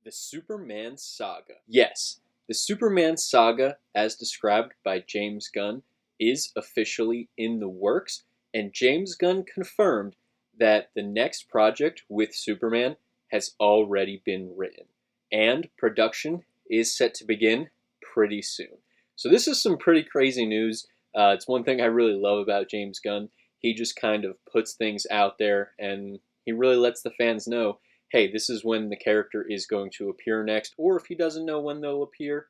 The Superman Saga. Yes, the Superman Saga, as described by James Gunn, is officially in the works, and James Gunn confirmed that the next project with Superman has already been written, and production is set to begin pretty soon. So this is some pretty crazy news. It's one thing I really love about James Gunn. He just kind of puts things out there, and he really lets the fans know, hey, this is when the character is going to appear next, or if he doesn't know when they'll appear,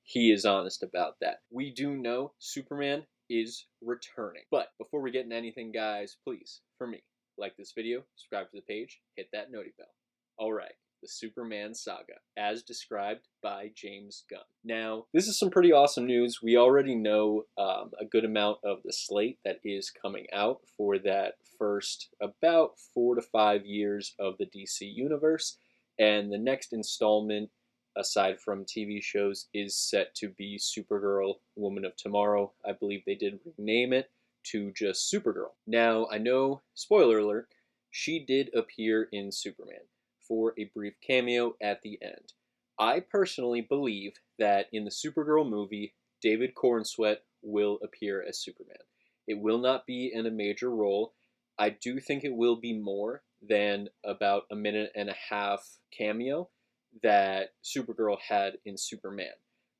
he is honest about that. We do know Superman is returning. But before we get into anything, guys, please, for me, like this video, subscribe to the page, hit that noti bell. Alright, the Superman Saga, as described by James Gunn. Now, this is some pretty awesome news. We already know a good amount of the slate that is coming out for that first about 4 to 5 years of the DC universe, and the next installment, aside from TV shows, is set to be Supergirl, Woman of Tomorrow. I believe they did rename it to just Supergirl. Now, I know, spoiler alert, she did appear in Superman for a brief cameo at the end. I personally believe that in the Supergirl movie, David Cornsweet will appear as Superman. It will not be in a major role. I do think it will be more than about a minute and a half cameo that Supergirl had in Superman.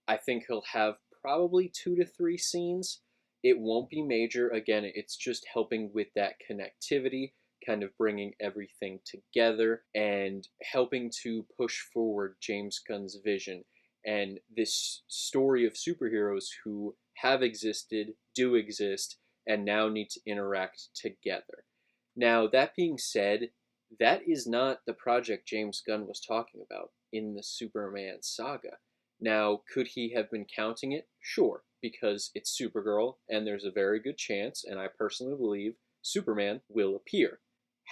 I think he'll have probably 2 to 3 scenes. It won't be major. Again, it's just helping with that connectivity, kind of bringing everything together and helping to push forward James Gunn's vision and this story of superheroes who have existed, do exist, and now need to interact together. Now, that being said, that is not the project James Gunn was talking about in the Superman saga. Now, could he have been counting it? Sure, because it's Supergirl, and there's a very good chance, and I personally believe, Superman will appear.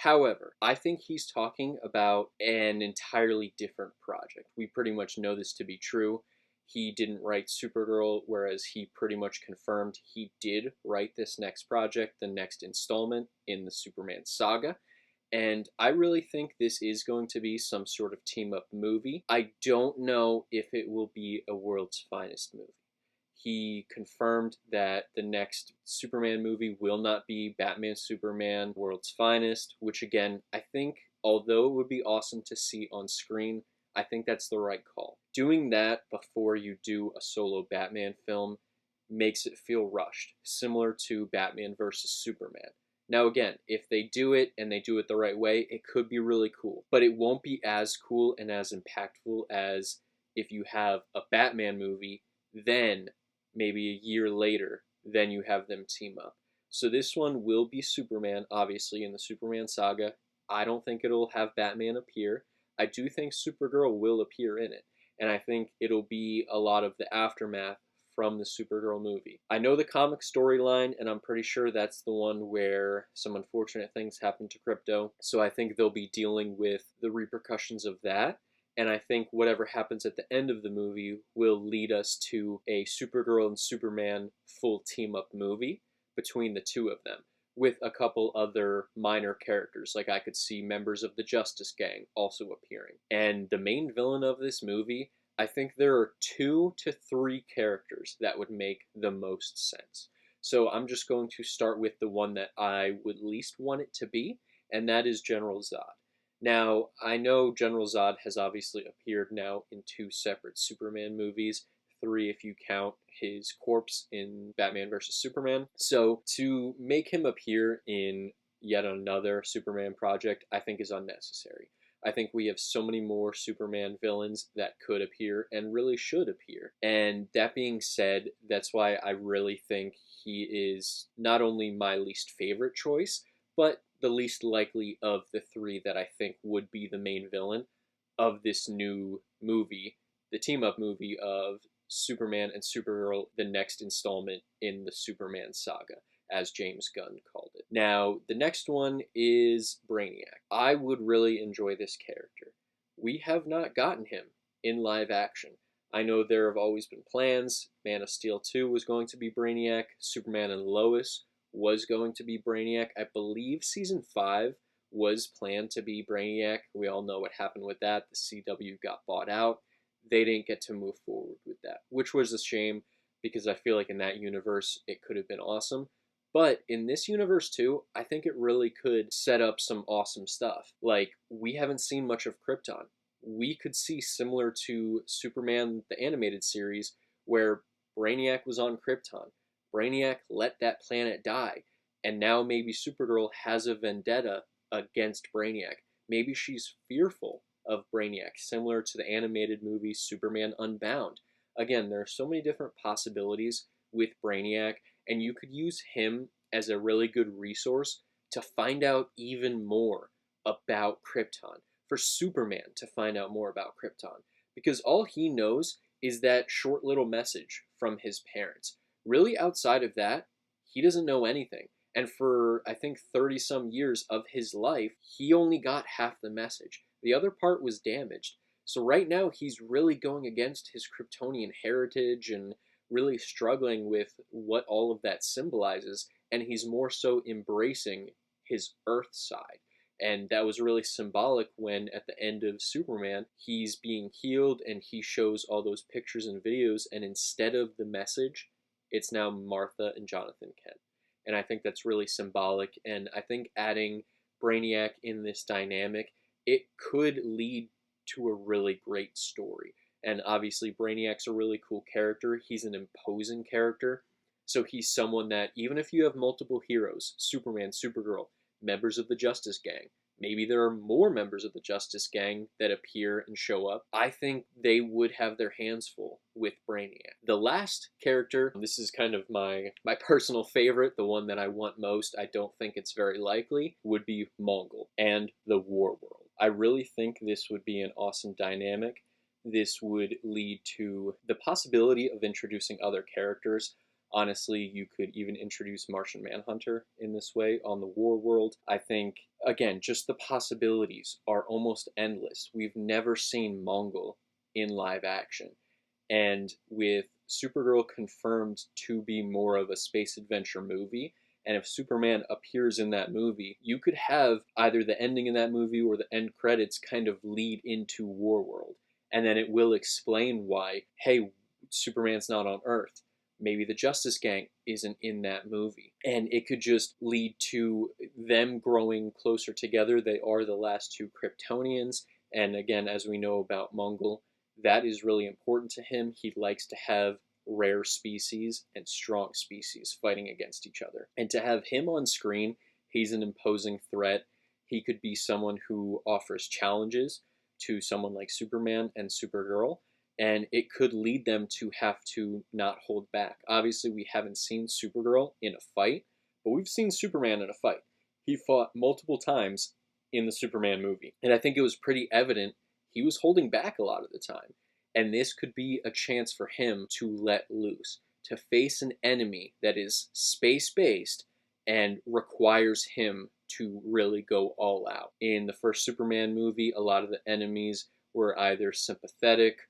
However, I think he's talking about an entirely different project. We pretty much know this to be true. He didn't write Supergirl, whereas he pretty much confirmed he did write this next project, the next installment in the Superman saga. And I really think this is going to be some sort of team-up movie. I don't know if it will be a World's Finest movie. He confirmed that the next Superman movie will not be Batman Superman World's Finest, which again, I think, although it would be awesome to see on screen, I think that's the right call. Doing that before you do a solo Batman film makes it feel rushed, similar to Batman vs. Superman. Now again, if they do it and they do it the right way, it could be really cool. But it won't be as cool and as impactful as if you have a Batman movie, then maybe a year later, then you have them team up. So this one will be Superman, obviously, in the Superman saga. I don't think it'll have Batman appear. I do think Supergirl will appear in it. And I think it'll be a lot of the aftermath from the Supergirl movie. I know the comic storyline, and I'm pretty sure that's the one where some unfortunate things happened to Krypto. So I think they'll be dealing with the repercussions of that. And I think whatever happens at the end of the movie will lead us to a Supergirl and Superman full team-up movie between the two of them, with a couple other minor characters, like I could see members of the Justice Gang also appearing. And the main villain of this movie, I think there are 2 to 3 characters that would make the most sense. So I'm just going to start with the one that I would least want it to be, and that is General Zod. Now, I know General Zod has obviously appeared now in 2 separate Superman movies, 3 if you count his corpse in Batman vs. Superman. So to make him appear in yet another Superman project, I think is unnecessary. I think we have so many more Superman villains that could appear and really should appear. And that being said, that's why I really think he is not only my least favorite choice, but the least likely of the 3 that I think would be the main villain of this new movie, the team-up movie of Superman and Supergirl, the next installment in the Superman saga, as James Gunn called it. Now, the next one is Brainiac. I would really enjoy this character. We have not gotten him in live action. I know there have always been plans. Man of Steel 2 was going to be Brainiac. Superman and Lois was going to be Brainiac. I believe season 5 was planned to be Brainiac. We all know what happened with that. The CW got bought out. They didn't get to move forward with that, which was a shame because I feel like in that universe it could have been awesome. But in this universe too, I think it really could set up some awesome stuff. Like, we haven't seen much of Krypton. We could see similar to Superman, the animated series, where Brainiac was on Krypton. Brainiac let that planet die, and now maybe Supergirl has a vendetta against Brainiac. Maybe she's fearful of Brainiac, similar to the animated movie Superman Unbound. Again, there are so many different possibilities with Brainiac, and you could use him as a really good resource to find out even more about Krypton, for Superman to find out more about Krypton, because all he knows is that short little message from his parents. Really, outside of that, he doesn't know anything. And for, I think, 30 some years of his life, he only got half the message. The other part was damaged. So right now, he's really going against his Kryptonian heritage and really struggling with what all of that symbolizes. And he's more so embracing his Earth side. And that was really symbolic when, at the end of Superman, he's being healed and he shows all those pictures and videos. And instead of the message, it's now Martha and Jonathan Kent. And I think that's really symbolic. And I think adding Brainiac in this dynamic, it could lead to a really great story. And obviously, Brainiac's a really cool character. He's an imposing character. So he's someone that, even if you have multiple heroes, Superman, Supergirl, members of the Justice Gang, maybe there are more members of the Justice Gang that appear and show up, I think they would have their hands full with Brainiac. The last character, this is kind of my personal favorite, the one that I want most, I don't think it's very likely, would be Mongul and the War World. I really think this would be an awesome dynamic. This would lead to the possibility of introducing other characters. Honestly, you could even introduce Martian Manhunter in this way on the War World. I think, again, just the possibilities are almost endless. We've never seen Mongul in live action. And with Supergirl confirmed to be more of a space adventure movie, and if Superman appears in that movie, you could have either the ending in that movie or the end credits kind of lead into War World. And then it will explain why, hey, Superman's not on Earth. Maybe the Justice Gang isn't in that movie. And it could just lead to them growing closer together. They are the last two Kryptonians. And again, as we know about Mongul, that is really important to him. He likes to have rare species and strong species fighting against each other. And to have him on screen, he's an imposing threat. He could be someone who offers challenges to someone like Superman and Supergirl. And it could lead them to have to not hold back. Obviously, we haven't seen Supergirl in a fight, but we've seen Superman in a fight. He fought multiple times in the Superman movie. And I think it was pretty evident he was holding back a lot of the time. And this could be a chance for him to let loose, to face an enemy that is space-based and requires him to really go all out. In the first Superman movie, a lot of the enemies were either sympathetic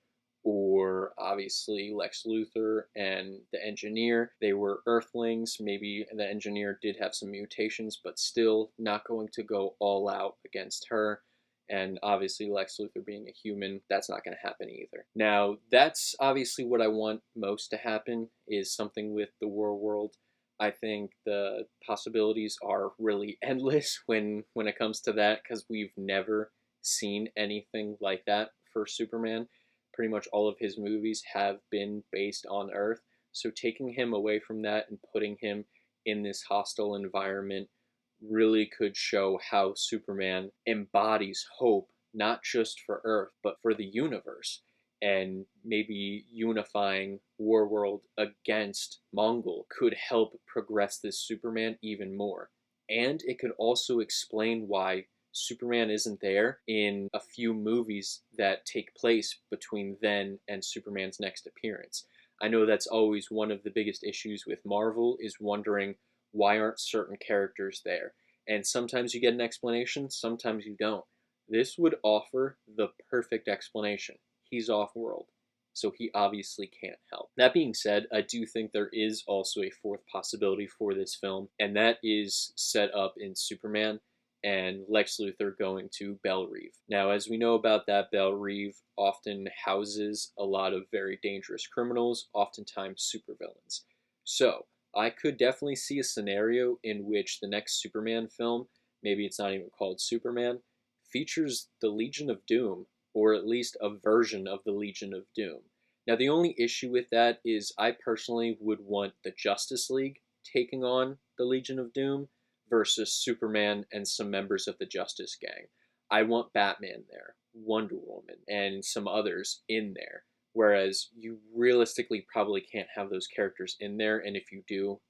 or obviously Lex Luthor and the Engineer. They were Earthlings. Maybe the Engineer did have some mutations, but still not going to go all out against her. And obviously Lex Luthor being a human, that's not going to happen either. Now, that's obviously what I want most to happen, is something with the War World. I think the possibilities are really endless when it comes to that, because we've never seen anything like that for Superman. Pretty much all of his movies have been based on Earth. So taking him away from that and putting him in this hostile environment really could show how Superman embodies hope, not just for Earth, but for the universe. And maybe unifying Warworld against Mongul could help progress this Superman even more. And it could also explain why Superman isn't there in a few movies that take place between then and Superman's next appearance. I know that's always one of the biggest issues with Marvel, is wondering why aren't certain characters there. And sometimes you get an explanation, sometimes you don't. This would offer the perfect explanation. He's off-world, so he obviously can't help. That being said, I do think there is also a fourth possibility for this film, and that is set up in Superman. and Lex Luthor going to Belle Reve. Now, as we know about that, Belle Reve often houses a lot of very dangerous criminals, oftentimes supervillains. So, I could definitely see a scenario in which the next Superman film, maybe it's not even called Superman, features the Legion of Doom, or at least a version of the Legion of Doom. Now, the only issue with that is I personally would want the Justice League taking on the Legion of Doom versus Superman and some members of the Justice Gang. I want Batman there, Wonder Woman, and some others in there. Whereas you realistically probably can't have those characters in there, and if you do,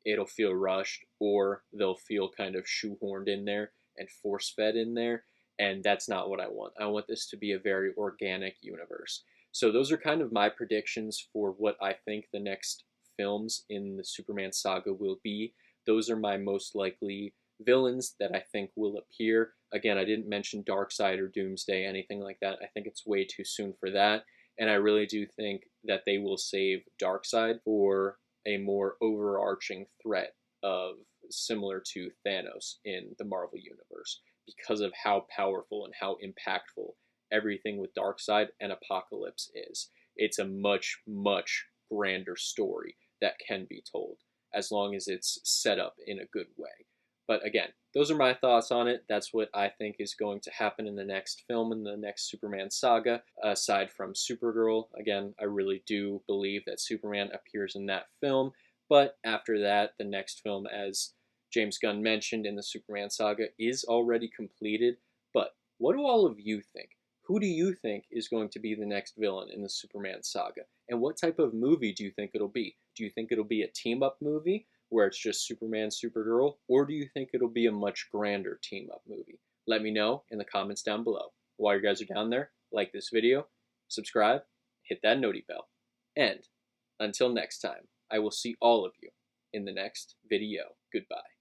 it'll feel rushed or they'll feel kind of shoehorned in there and force fed in there, and that's not what I want. I want this to be a very organic universe. So those are kind of my predictions for what I think the next films in the Superman saga will be. Those are my most likely villains that I think will appear. Again, I didn't mention Darkseid or Doomsday, anything like that. I think it's way too soon for that. And I really do think that they will save Darkseid for a more overarching threat of similar to Thanos in the Marvel Universe because of how powerful and how impactful everything with Darkseid and Apocalypse is. It's a much, much grander story that can be told as long as it's set up in a good way. But again, those are my thoughts on it. That's what I think is going to happen in the next film, in the next Superman saga, aside from Supergirl. Again, I really do believe that Superman appears in that film. But after that, the next film, as James Gunn mentioned in the Superman saga, is already completed. But what do all of you think? Who do you think is going to be the next villain in the Superman saga? And what type of movie do you think it'll be? Do you think it'll be a team-up movie where it's just Superman, Supergirl? Or do you think it'll be a much grander team-up movie? Let me know in the comments down below. While you guys are down there, like this video, subscribe, hit that noti bell. And until next time, I will see all of you in the next video. Goodbye.